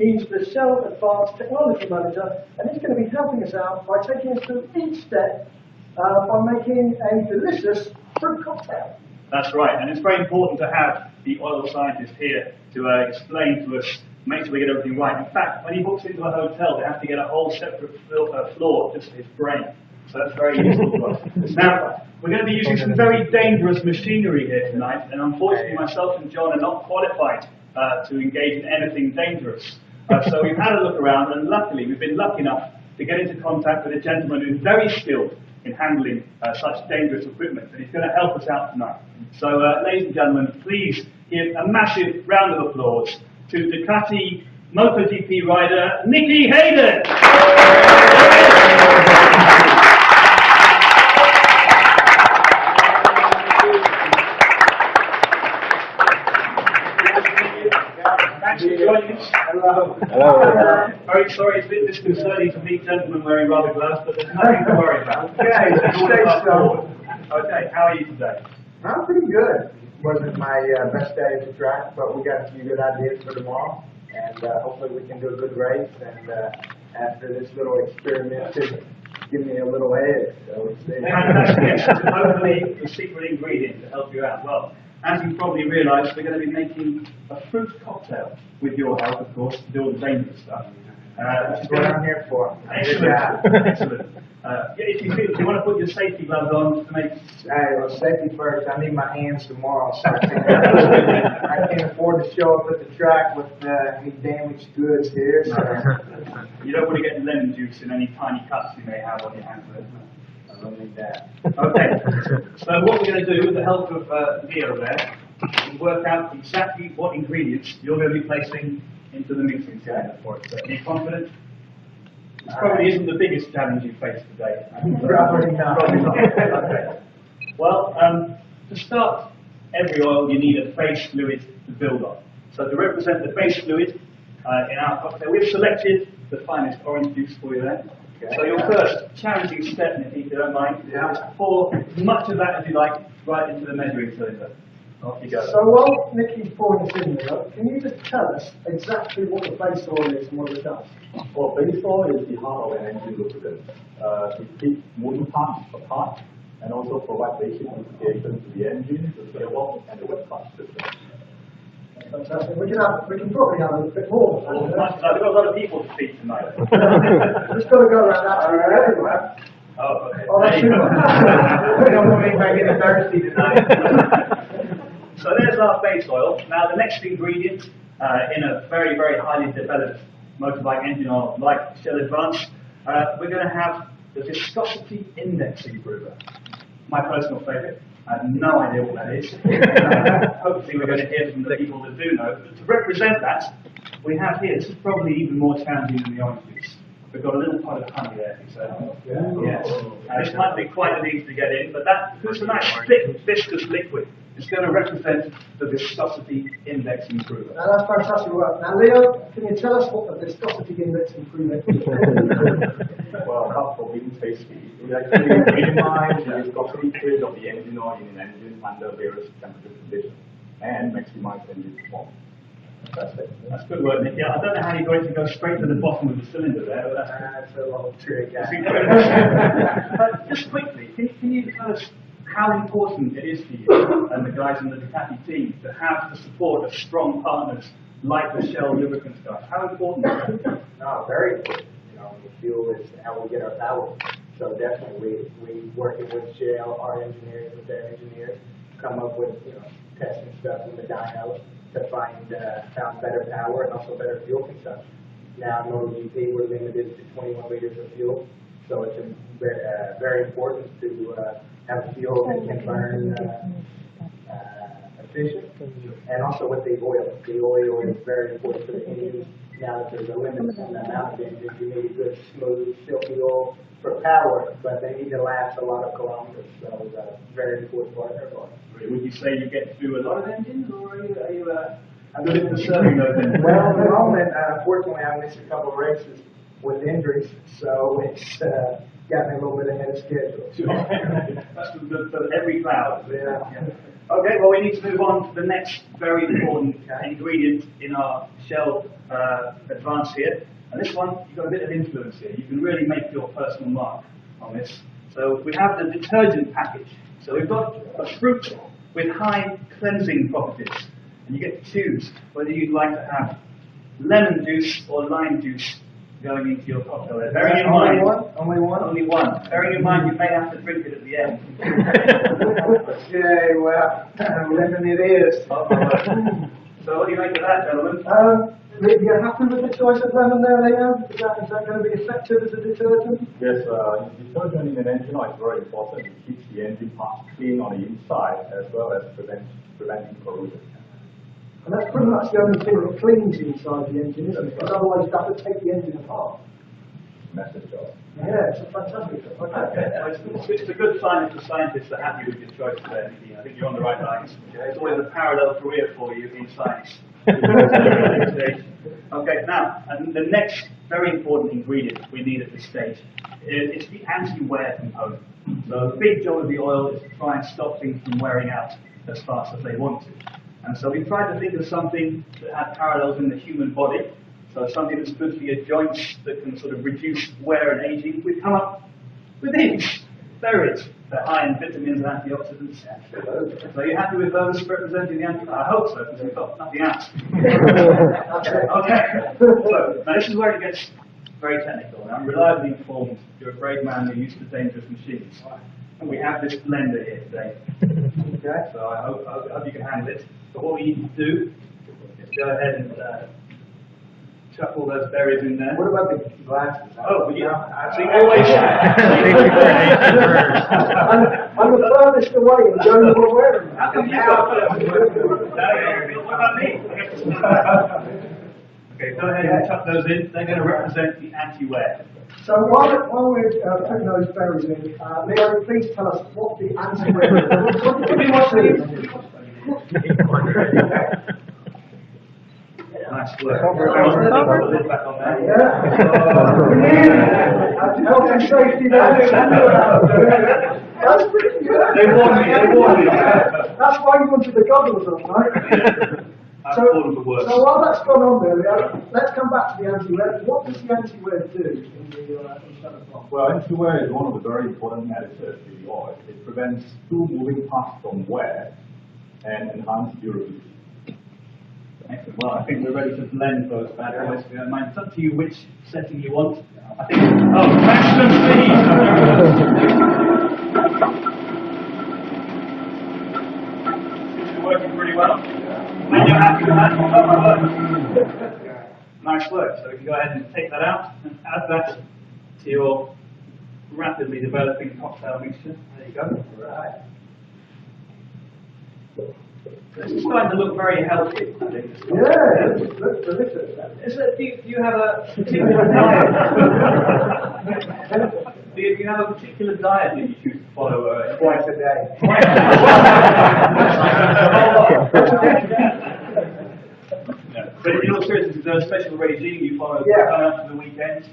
He's the Shell Advanced Technology Manager, and he's going to be helping us out by taking us through each step by making a delicious fruit cocktail. That's right, and it's very important to have the oil scientist here to explain to us, make sure we get everything right. In fact, when he books into a hotel, they have to get a whole separate floor just for his brain. So that's very useful to us. Now, we're going to be using some very dangerous machinery here tonight, and unfortunately myself and John are not qualified to engage in anything dangerous. So we've had a look around, and luckily we've been lucky enough to get into contact with a gentleman who's very skilled in handling such dangerous equipment, and he's going to help us out tonight. So, ladies and gentlemen, please give a massive round of applause to Ducati MotoGP rider Nicky Hayden. Thanks for joining us. Hello. Hello. Very sorry it's a bit disconcerting to meet gentlemen wearing rubber gloves, but there's nothing to worry about. Okay, stay strong. Okay, how are you today? I'm pretty good. Wasn't my best day at the track, but we got a few good ideas for tomorrow, and hopefully we can do a good race. And after this little experiment, give me a little edge. So we'll see. Fantastic. Hopefully the secret ingredient to help you out. Well, as you probably realise, we're going to be making a fruit cocktail with your help, of course, to do all the dangerous stuff. That's what I'm here for. Excellent. Excellent. If you want to put your safety gloves on to make... Well, safety first. I need my hands tomorrow, so I can't afford to show up at the track with any damaged goods here. So. You don't want to get lemon juice in any tiny cuts you may have on your hands. I don't need that. Okay. So what we're going to do, with the help of Leo there, is work out exactly what ingredients you're going to be placing into the mixing cylinder for it. So are you confident? This probably isn't the biggest challenge you face today. Probably not. Probably not. Okay. Well, to start every oil, you need a base fluid to build on. So to represent the base fluid in our cocktail, we've selected the finest orange juice for you there. Okay. So your first challenging step, Nicky, if you don't mind, is to pour as much of that as you like right into the measuring cylinder. Off you go. So while Nicky's pouring this in there, can you just tell us exactly what the base oil is and what it does? Well, base oil is the heart of an engine lubricant. It keeps moving parts apart and also provide basic lubrication to the engine, the gearbox, and the wet clutch system. Fantastic. We can probably have a little bit more. We've got a lot of people to speak tonight. Just got to go around that everywhere. Oh, okay. Oh, that's super. I don't want anybody getting thirsty tonight. So there's our base oil. Now the next ingredient in a very, very highly developed motorbike engine oil like Shell Advance, we're going to have the viscosity index improver. My personal favourite. I have no idea what that is. Hopefully we're going to hear from the people that do know. But to represent that, we have here, this is probably even more challenging than the orange juice. We've got a little pot of honey there, so yes. This might be quite an easy to get in, but it's a nice thick, viscous liquid. It's going to represent the viscosity index improver. Now that's fantastic work. Now Leo, can you tell us what the viscosity index improver is? Well, not for being tasty. It actually minimizes the viscosity change of the engine oil in an engine under various temperature conditions and maximize engine performance. Fantastic. That's good work, Nick. Yeah, I don't know how you're going to go straight to the bottom of the cylinder there, but That's a little trick. But just quickly, can you tell us how important it is for you and the guys in the Ducati team to have the support of strong partners like the Shell lubricants guys? How important is that? No, very important. The fuel is how we get our power. So definitely we working with Shell, our engineers, with their engineers, come up with, testing stuff in the dynos to found better power and also better fuel consumption. Now in MotoGP we're limited to 21 liters of fuel, so it's very important to have a fuel that can burn efficient. And also with the oil. The oil is very important for the engine. Now that there's a limit on the amount of engines, you need a good, smooth, silky oil for power, but they need to last a lot of kilometers. So it's a very important part of their life. Would you say you get through a lot of engines, or are you good at conserving those engines? Well, at the moment, unfortunately, I missed a couple of races with injuries, so it's got me a little bit ahead of schedule. That's for every cloud. Yeah. Okay, well we need to move on to the next very important ingredient in our shell advance here. And this one, you've got a bit of influence here. You can really make your personal mark on this. So we have the detergent package. So we've got a fruit with high cleansing properties. And you get to choose whether you'd like to have lemon juice or lime juice going into your cocktail. Bearing in mind, Only one? only one. Bearing in mind, you may have to drink it at the end. Okay, well, lemon it is. So what do you make of that, gentlemen? You're happy with the choice of lemon there, Leo? Is that going to be effective as a detergent? Yes, detergent in an engine oil is very important. It keeps the engine parts clean on the inside as well as preventing corrosion. And that's pretty much the only thing that cleans inside the engine, isn't it? Because otherwise you'd have to take the engine apart. Massive job. Yeah, it's a fantastic job. Okay. Well, it's a good sign if the scientists are happy with your choice there, Nicky. I think you're on the right lines. It's always a parallel career for you in science. Okay, now, and the next very important ingredient we need at this stage is the anti-wear component. So the big job of the oil is to try and stop things from wearing out as fast as they want to. And so we tried to think of something that had parallels in the human body. So something that's good for your joints, that can sort of reduce wear and aging. We've come up with these berries. They're high in vitamins and antioxidants. So you're happy with those representing the antioxidants? I hope so, because we've got nothing else. Okay. So now this is where it gets very technical. And I'm reliably informed you're a brave man who used to dangerous machines. And we have this blender here today. Okay. So I hope you can handle it. So what we need to do is go ahead and chuck all those berries in there. What about the glasses? Oh, well, yeah. So you always. I'm the furthest away and Joe will wear them. How come you got what about me? Okay, go ahead and chuck those in. They're going to represent the anti-wear. So while we're putting those berries in, Leo, please tell us what the anti-wear is. What do you want to do? Nice work. Back on there. Health and safety there. That's pretty good. They warned me. That's why you wanted the goggles on, right? So while that's gone on there, Leo, let's come back to the anti-wear. What does the anti-wear do in the bomb? Well, anti-wear is one of the very important additives in the oil. It prevents two moving parts from wear and enhance durability. Excellent. Well, I think we're ready to blend those bad boys. If you don't mind, it's up to you which setting you want. I think. Oh, maximum speed. It's working pretty well. And you're happy with that? Oh my word. Nice work. So we can go ahead and take that out and add that to your rapidly developing cocktail mixture. There you go. Right. This is starting to look very healthy, I think. Yeah, it looks delicious. Do you have a particular diet? do you have a particular diet that you choose to follow? Twice a day. But in all seriousness, is there a special regime you follow coming up to the weekends?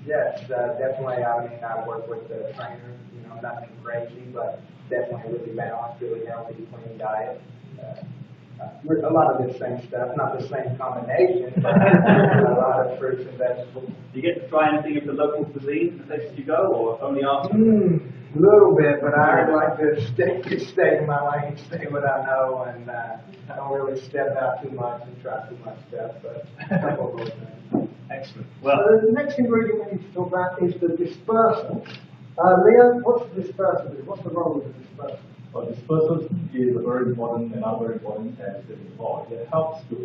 Yes, definitely. I mean, I work with the trainer. You know, nothing crazy, but definitely really balanced, really healthy, clean diet. A lot of the same stuff, not the same combination, but a lot of fruits and vegetables. Do you get to try anything of the local cuisine the places you go, or only after? A little bit, but I like to stay in my lane, stay what I know, and I don't really step out too much and try too much stuff, but a couple of those things. Excellent. Well, so the next ingredient we need to talk about is the dispersant. Leo, what's the dispersant? What's the role of the dispersant? Well, dispersant is a very important, another very important additive in the oil. It helps to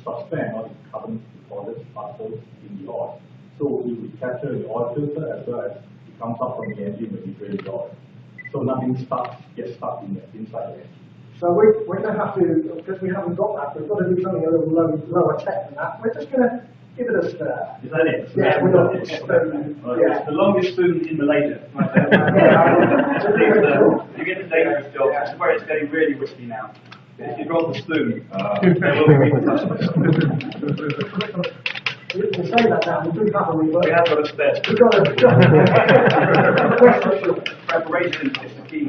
suspend all the carbon deposits, particles in the oil. So it will capture the oil filter as well as it comes up from the engine when you drain the oil. So nothing gets stuck inside the engine. So we're going to have to, because we haven't got that, we've got to do something a little lower tech than that. We're just going to give it a stir. Is that it? Yeah, we're not just spoon. It's the longest spoon in Malaysia. Right there. You get the dangerous job. This is where it's getting really risky now. If you drop the spoon, there will be repercussions. You can say that now, we do have a reverse. We have got a spare. We've got a Preparation is the key.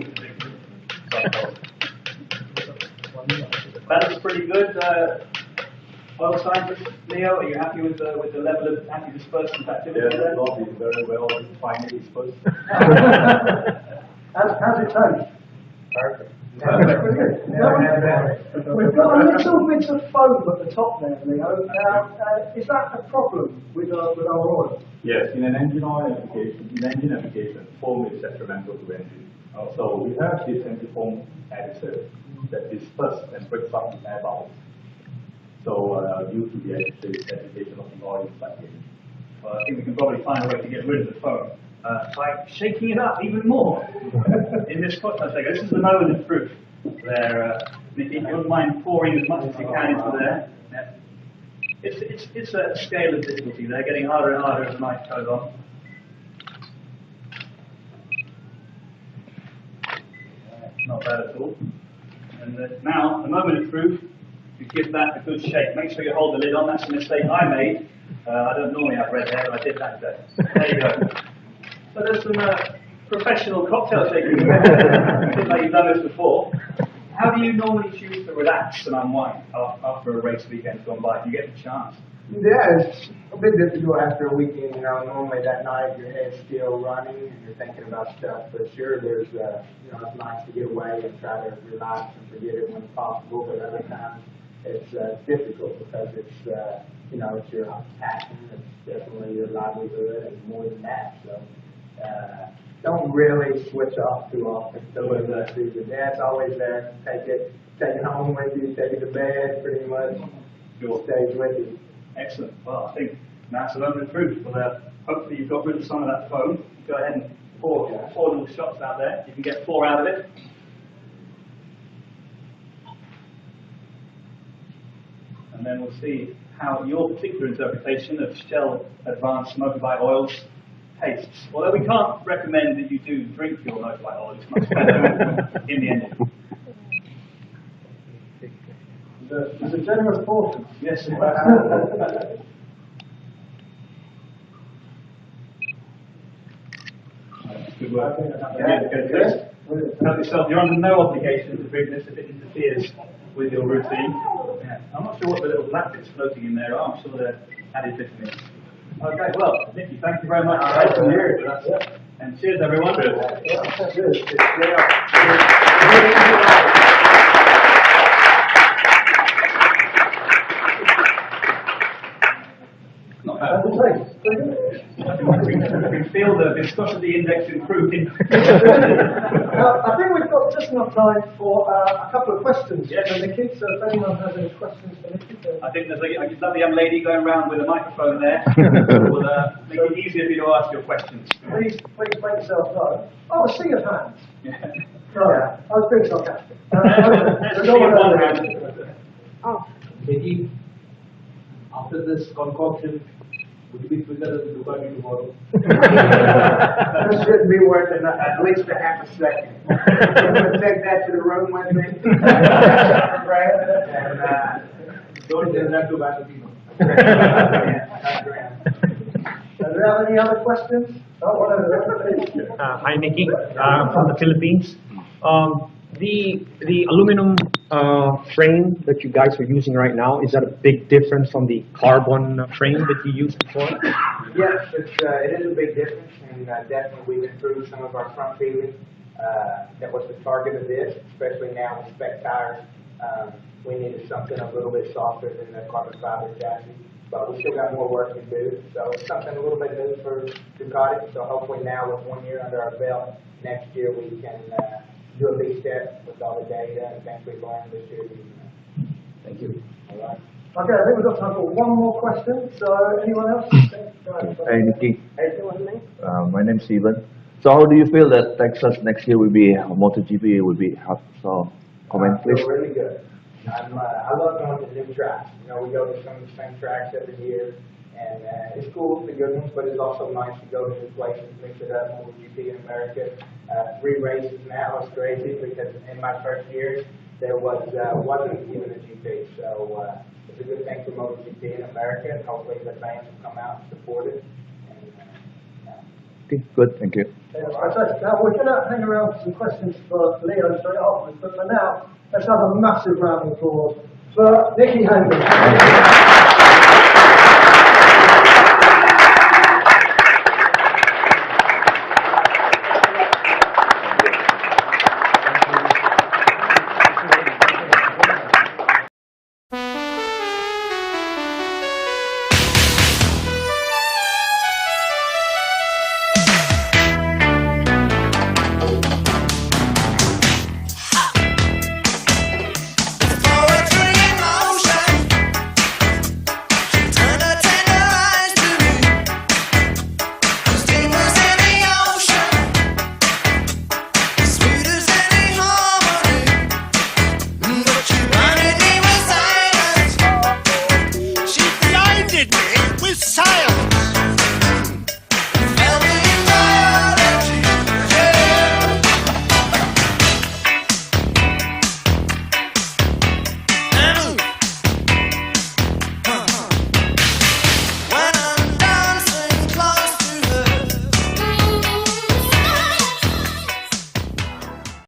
That looks pretty good. Oil scientist, Leo, are you happy with the level of anti-dispersant activity Yes, there? not is very well defined dispersed. How's it taste? Perfect. Brilliant. We've got a little bit of foam at the top there, Leo. Now, is that a problem with our oil? Yes, in an engine oil application, foam is detrimental to engine. So we have this anti-foam additive that disperses and breaks up the air bubbles. So due to the agitation of the oil inside the engine. Well, I think we can probably find a way to get rid of the foam by shaking it up even more in this cocktail shaker. This is the moment of truth there, Nicky. If you wouldn't mind pouring as much as you can into there. Yeah. It's a scale of difficulty there, getting harder and harder as the night goes on. Not bad at all. And now, the moment of truth, to give that a good shake. Make sure you hold the lid on. That's a mistake I made. I don't normally have red hair, but I did that today. There you go. So there's some professional cocktail shaking. Seems like you've done this before. How do you normally choose to relax and unwind after a race weekend's gone by? Do you get the chance? Yeah, it's a bit difficult after a weekend, you know, normally that night your head's still running and you're thinking about stuff, but sure, there's, you know, it's nice to get away and try to relax and forget it when possible, but other times it's difficult because it's, you know, it's your passion, it's definitely your livelihood and more than that, so don't really switch off too often. So yeah, it's always there. Take it home with you, take it to bed, pretty much. It stays with you. Excellent. Well, I think that's the moment of truth. Well, hopefully you've got rid of some of that foam. Go ahead and pour little shots out there. You can get 4 out of it. And then we'll see how your particular interpretation of Shell Advanced Motorbike Oils tastes. Although we can't recommend that you do drink your motorbike oil, it's much better in the engine. It's a generous portion. Yes. Good work. Help yourself. You're under no obligation to drink this if it interferes with your routine. Yeah. I'm not sure what the little black bits floating in there are. I'm sure they're added vitamins. Okay, well, Nicky, thank you very much for being here with us. Yeah. And cheers, everyone. Cheers. Not bad. I can feel the viscosity index improving. I think we've got just enough time for a couple of questions for Nicky, so if anyone has any questions for Nicky. I think there's a lovely young lady going around with a microphone there. Will make it easier for you to ask your questions. Please make yourself known. Oh, a sea of hands. Yeah. Right, I was being sarcastic. Let's see one round. Oh. Maybe after this concoction, would you be quicker than Ducati tomorrow? This shouldn't be worth at least a half a second. I'm going to take that to the room with me. And Don't tell that to Valentino. Do you have any other questions? Hi, Nicky. I'm from the Philippines. The aluminum frame that you guys are using right now, is that a big difference from the carbon frame that you used before? Yes, it is a big difference, and definitely we've improved some of our front feeling. That was the target of this, especially now with spec tires. We needed something a little bit softer than the carbon fiber chassis, but we still got more work to do. So it's something a little bit new for Ducati. So hopefully now with 1 year under our belt, next year we can do a big step with all the data and things we've learned this year. Thank you. All right. Okay, I think we've got time for one more question. So anyone else? Hey, Nicky. Hey, what's your name? My name's Steven. So how do you feel that Texas next year will be MotoGP will be? So comment, I please. feel really good. I love going to new tracks. You know, we go to some of the same tracks every year, and it's cool, the good ones, but it's also nice to go to new places, mix it up. MotoGP in America, 3 races now is crazy because in my first years there wasn't even a GP, so it's a good thing for MotoGP in America, and hopefully the fans will come out and support it. Okay, good, thank you. Now we're going to hang around for some questions for Leo straight afterwards, but for now, Let's have a massive round of applause for Nicky Hayden.